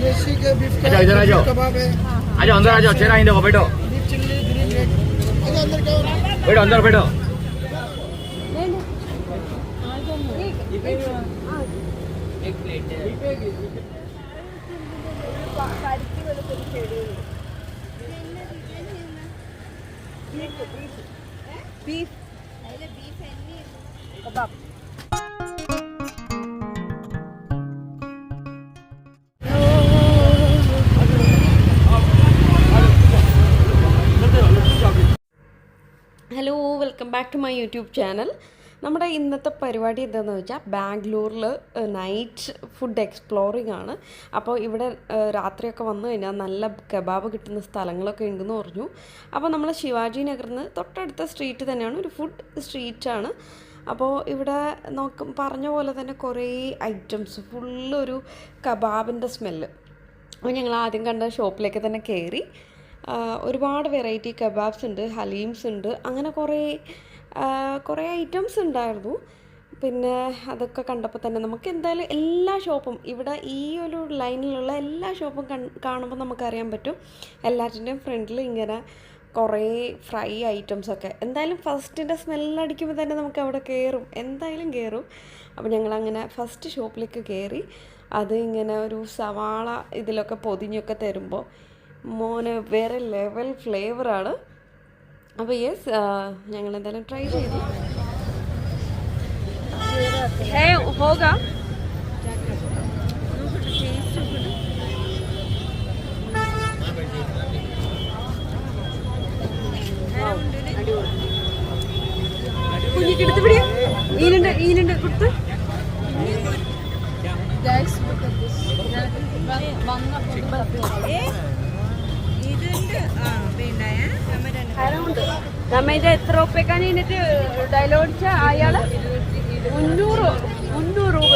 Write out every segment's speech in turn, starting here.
अच्छा इधर आ जाओ, आ जाओ अंदर आ जाओ, चेहरा ही देखो, बैठो बैठो अंदर बैठो। एक plate beef kebab. Hello, welcome back to my YouTube channel. നമ്മുടെ ഇന്നത്തെ പരിപാടി എന്താണെന്ന് വെച്ചാൽ ബാംഗ്ലൂരിൽ നൈറ്റ് ഫുഡ് എക്സ്പ്ലോറിംഗ് ആണ്. അപ്പോൾ ഇവിടെ രാത്രിയൊക്കെ വന്നു കഴിഞ്ഞാൽ നല്ല കബാബ് കിട്ടുന്ന സ്ഥലങ്ങളൊക്കെ ഉണ്ടെന്ന് പറഞ്ഞു. അപ്പോൾ നമ്മൾ ശിവാജി നഗറിൽ നിന്ന് തൊട്ടടുത്ത സ്ട്രീറ്റ് തന്നെയാണ്, ഒരു ഫുഡ് സ്ട്രീറ്റാണ്. അപ്പോൾ ഇവിടെ പറഞ്ഞ പോലെ തന്നെ കുറേ ഐറ്റംസ്, ഫുള്ളൊരു കബാബിൻ്റെ സ്മെല്ല്. അപ്പോൾ ഞങ്ങൾ ആദ്യം കണ്ട ഷോപ്പിലേക്ക് തന്നെ കയറി. ഒരുപാട് വെറൈറ്റി കബാബ്സ് ഉണ്ട്, ഹലീംസ് ഉണ്ട്, അങ്ങനെ കുറേ ഐറ്റംസ് ഉണ്ടായിരുന്നു. പിന്നെ അതൊക്കെ കണ്ടപ്പോൾ തന്നെ നമുക്ക് എന്തായാലും എല്ലാ ഷോപ്പും, ഇവിടെ ഈ ഒരു ലൈനിലുള്ള എല്ലാ ഷോപ്പും കാണുമ്പോൾ നമുക്കറിയാൻ പറ്റും എല്ലാറ്റിൻ്റെയും ഫ്രണ്ടിൽ ഇങ്ങനെ കുറേ ഫ്രൈ ഐറ്റംസൊക്കെ. എന്തായാലും ഫസ്റ്റിൻ്റെ സ്മെല്ലടിക്കുമ്പോൾ തന്നെ നമുക്ക് അവിടെ എന്തായാലും കയറും. അപ്പോൾ ഞങ്ങളങ്ങനെ ഫസ്റ്റ് ഷോപ്പിലേക്ക് കയറി. അത് ഇങ്ങനെ ഒരു സവാള ഇതിലൊക്കെ പൊതിഞ്ഞൊക്കെ തരുമ്പോൾ മോന് വേറെ ലെവൽ ഫ്ലേവറാണ്. അപ്പോൾ യെസ്, ഞങ്ങൾ എന്തായാലും ട്രൈ ചെയ്തു. ഹോഗ കുഞ്ഞിക്കെടുത്ത് പിടിയ ഈനുണ്ട് കൊടുത്ത്. നമ്മന്റെ എത്ര ഉപ്പക്കാണ് ഇതിട്ട് ഡയലോഗിച്ച അയാള് 300 രൂപ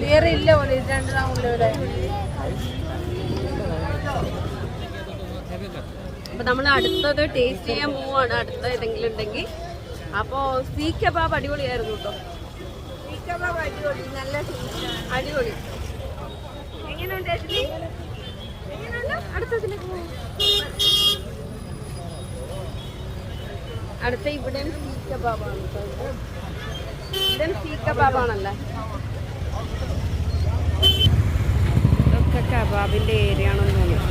വേറെ ഇല്ല പോലെ രണ്ടാമൂടെ. അപ്പൊ നമ്മൾ അടുത്തത് ടേസ്റ്റ് ചെയ്യാൻ പോവാണ്, അടുത്ത ഏതെങ്കിലും ഉണ്ടെങ്കിൽ. അപ്പോൾ സീ കബാബ് അടിപൊളിയായിരുന്നു കേട്ടോ. സീ കബാബ് അടിപൊളി, നല്ല അടിപൊളി. എങ്ങനെയുണ്ട് അടുത്തതിലേക്ക് പോകും. അടുത്ത ഇവിടെയും സീ കബാബാണ്, ഇവിടെയും സീ കബാബാണല്ലേ. ഇതൊക്കെ കബാബിന്റെ ഏരിയ ആണെന്ന് തോന്നുന്നു.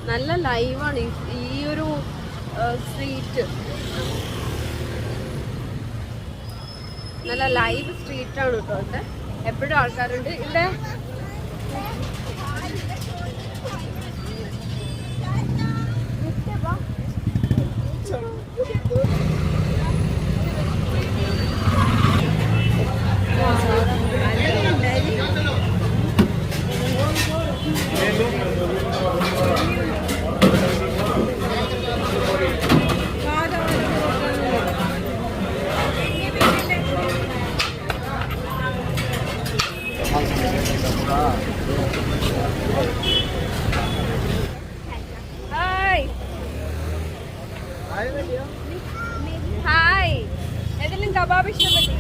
നല്ല ലൈവാണ് ഈ ഒരു സ്ട്രീറ്റ്, നല്ല ലൈവ് സ്ട്രീറ്റാണ് കേട്ടോ. ഇവിടെ എപ്പോഴും ആൾക്കാരുണ്ട്. ഇവിടെ ഹായ്, ഏതെങ്കിലും കബാബ് ഇഷ്ടപ്പെട്ടു?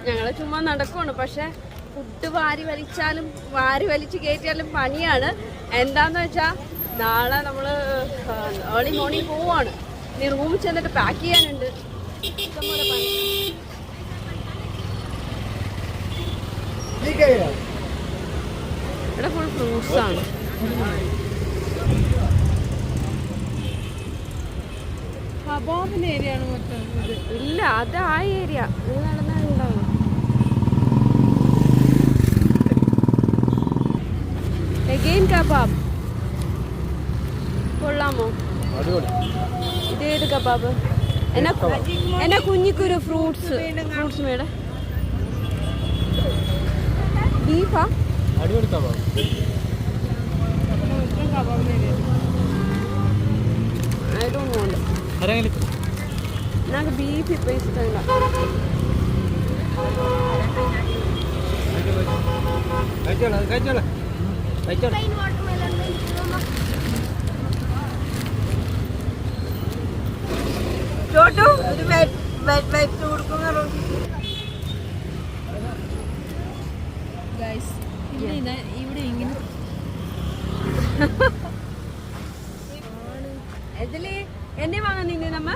ഞങ്ങള് ചുമ്മാ നടക്കുവാണ്. പക്ഷെ ഫുഡ് വാരി വലിച്ച് കയറ്റിയാലും പണിയാണ്. എന്താന്ന് വെച്ചാ നാളെ നമ്മള് ഏർലി മോർണിംഗ് പോവാണ്. ഇനി റൂമിൽ ചെന്നിട്ട് പാക്ക് ചെയ്യാനുണ്ട്. ഇഷ്ടംപോലെ പണി. ഇവിടെ ഫുൾ ഫ്രൂട്ട്സ് ആണ്. കബാബിന്റെ ഏരിയ ആണ് മൊത്തം. ഇല്ല, അത് ആ ഏരിയ നടന്നുണ്ടാവും. എഗെയിൻ കബാബ് കൊള്ളാമോ? ഇതേത് കബാബ്? എന്നാ കുഞ്ഞിക്കൊരു ഫ്രൂട്ട്സ് മേഡം. ബീഫാ? അടിപൊളി കബാബ്. I don't want it. నాకు బీఫ్ ఇప్పుడు ఇష్టంగా. ചോട്ടു ഒരു വെറ്റ് കൊടുക്കുന്ന ഇവിടെ ഇങ്ങനെ ഇതില് എന്നെ വാങ്ങാൻ നിന്നെ നമ്മ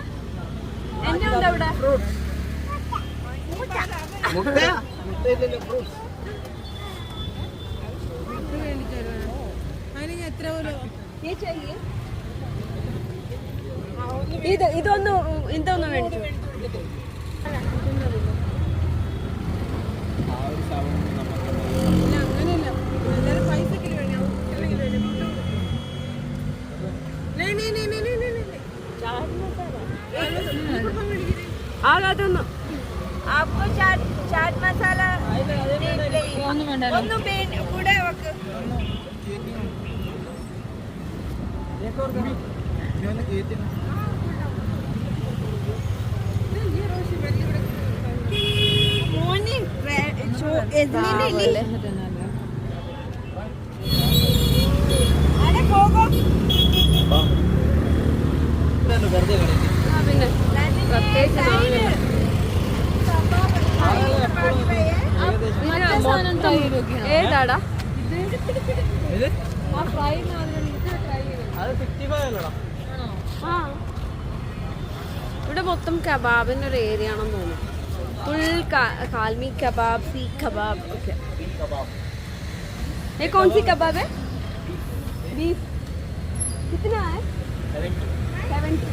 എന്നെ ഉണ്ട് അവിടെ ഇതൊന്ന് മേടിച്ചു. ആകാതൊന്നും आपको चाट मसाला ഒന്നും കൂടെ വെക്ക്. പിന്നെ പ്രത്യേകിച്ച് ഏതാടാ ഇവിടെ മൊത്തം കബാബിന്റെ ഒരു ഏരിയ ആണെന്ന് തോന്നുന്നു. ഫുൾ കാൽമി കബാബ്, സീഖ് കബാബ് ഒക്കെ. ये कौन सी कबाब है? बीफ कितना है? 70.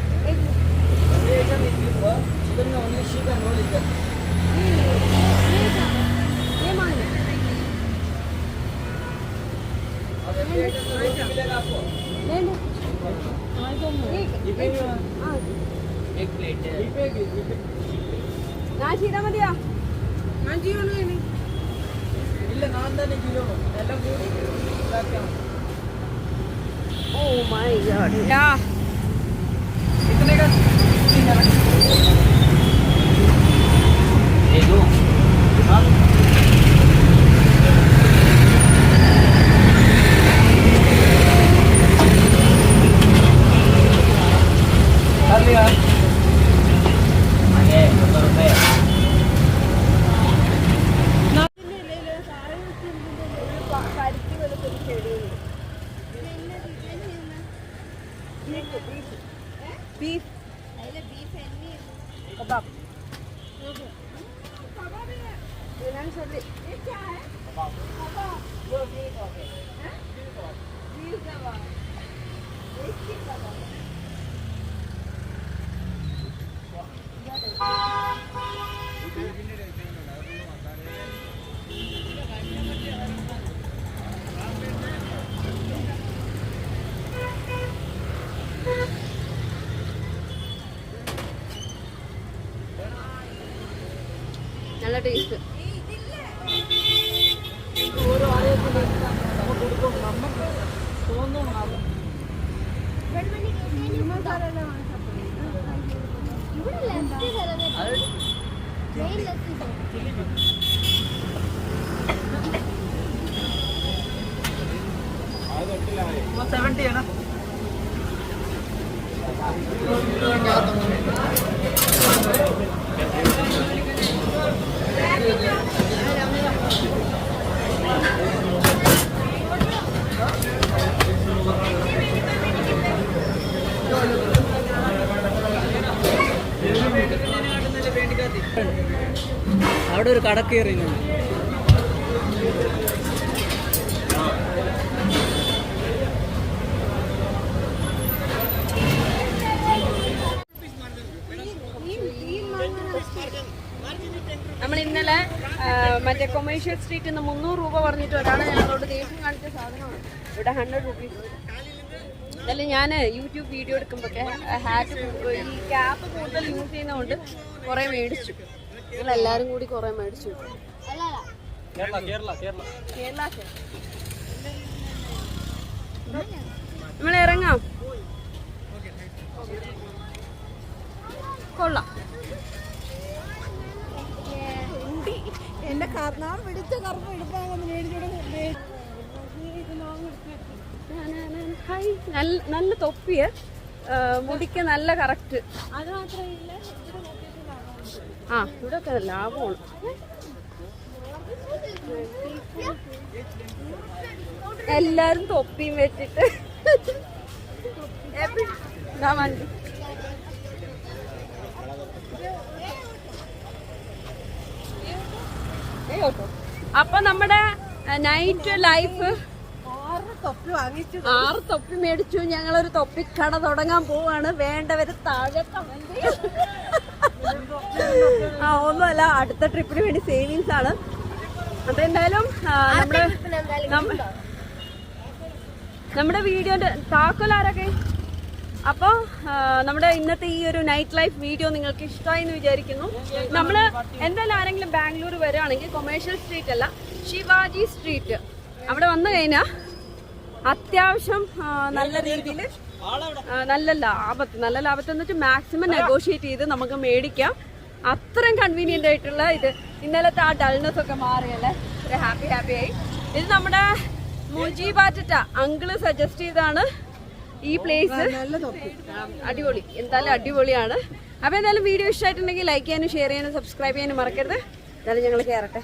ये मान एक प्लेट है. ഞാൻ ചെയ്താൽ മതിയാ? ഞാൻ ചെയ്യണോ? ഇല്ല, ഞാൻ തന്നെ ചെയ്യണോ? എല്ലാം കൂടി ഇതാക്കണം. Oh my God. യാ कितने का? ये दो. हाँ. कर लिया. आगे 100 रुपए. बीफ कबाब. ये क्या है? कबाब. वो बीफ हो गया. हैं? बीफ कबाब. एक ही कबाब. നല്ല ടേസ്റ്റ്. അവിടെ ഒരു കട കയറിയുന്നുണ്ട്. നമ്മൾ ഇന്നലെ മറ്റേ കൊമേഴ്ഷ്യൽ സ്ട്രീറ്റിൽ നിന്ന് 300 രൂപ പറഞ്ഞിട്ട് ഒരാളെ ഞങ്ങളോട് ദേഷ്യം കാണിച്ച സാധനമാണ്. ഇവിടെ 100 റുപ്പീസ്. അതല്ല, ഞാൻ യൂട്യൂബ് വീഡിയോ എടുക്കുമ്പോഴൊക്കെ ഹാറ്റ് ഈ ക്യാപ്പ് കൂടുതൽ യൂസ് ചെയ്യുന്നതുകൊണ്ട് കുറേ മേടിച്ചു. ഞങ്ങളെല്ലാവരും കൂടി കുറേ മേടിച്ചു. നമ്മൾ ഇറങ്ങാം. കൊള്ളാം. എന്റെ ഞാൻ പിടിച്ച കറുപ്പ് എടുപ്പാന്ന് മേടിച്ചോടെ. ഹായ്, നല്ല തൊപ്പിയ, മുടിക്ക് നല്ല കറക്റ്റ്. അത് മാത്രമല്ല ആ ഇവിടെ ഒക്കെ ലാഭമാണ്. എല്ലാരും തൊപ്പിയും വെച്ചിട്ട് വണ്ടി. അപ്പൊ നമ്മുടെ നൈറ്റ് ലൈഫ് 6 തൊപ്പി വാങ്ങിച്ചു. 6 തൊപ്പി മേടിച്ചു. ഞങ്ങളൊരു തൊപ്പിക്കട തുടങ്ങാൻ പോവാണ്. വേണ്ടവര് താഴെ കമന്റ്. ഒന്നുമല്ല, അടുത്ത ട്രിപ്പിന് വേണ്ടി സേവിങ്സ് ആണ്. അപ്പൊ എന്തായാലും നമ്മുടെ വീഡിയോന്റെ താക്കോലാരൊക്കെ. അപ്പോൾ നമ്മുടെ ഇന്നത്തെ ഈ ഒരു നൈറ്റ് ലൈഫ് വീഡിയോ നിങ്ങൾക്ക് ഇഷ്ടമായി എന്ന് വിചാരിക്കുന്നു. നമ്മൾ എന്തായാലും ആരെങ്കിലും ബാംഗ്ലൂർ വരികയാണെങ്കിൽ കൊമേഴ്ഷ്യൽ സ്ട്രീറ്റ് അല്ല, ശിവാജി സ്ട്രീറ്റ്, അവിടെ വന്നു കഴിഞ്ഞാൽ അത്യാവശ്യം നല്ല രീതിയിൽ നല്ല ലാഭത്ത് എന്ന് വെച്ചാൽ മാക്സിമം നെഗോഷിയേറ്റ് ചെയ്ത് നമുക്ക് മേടിക്കാം. അത്രയും കൺവീനിയൻ്റ് ആയിട്ടുള്ള ഇത്. ഇന്നലത്തെ ആ ഡൾനെസ് ഒക്കെ മാറിയല്ലേ, ഹാപ്പി ആയി. ഇത് നമ്മുടെ മുജീബാറ്റ അങ്കിള് സജസ്റ്റ് ചെയ്താണ് ഈ പ്ലേസ്. അടിപൊളി, എന്തായാലും അടിപൊളിയാണ്. അപ്പോൾ എന്തായാലും വീഡിയോ ഇഷ്ടമായിട്ടുണ്ടെങ്കിൽ ലൈക്ക് ചെയ്യാനും ഷെയർ ചെയ്യാനും സബ്സ്ക്രൈബ് ചെയ്യാനും മറക്കരുത്. എന്തായാലും ഞങ്ങൾ കയറട്ടെ.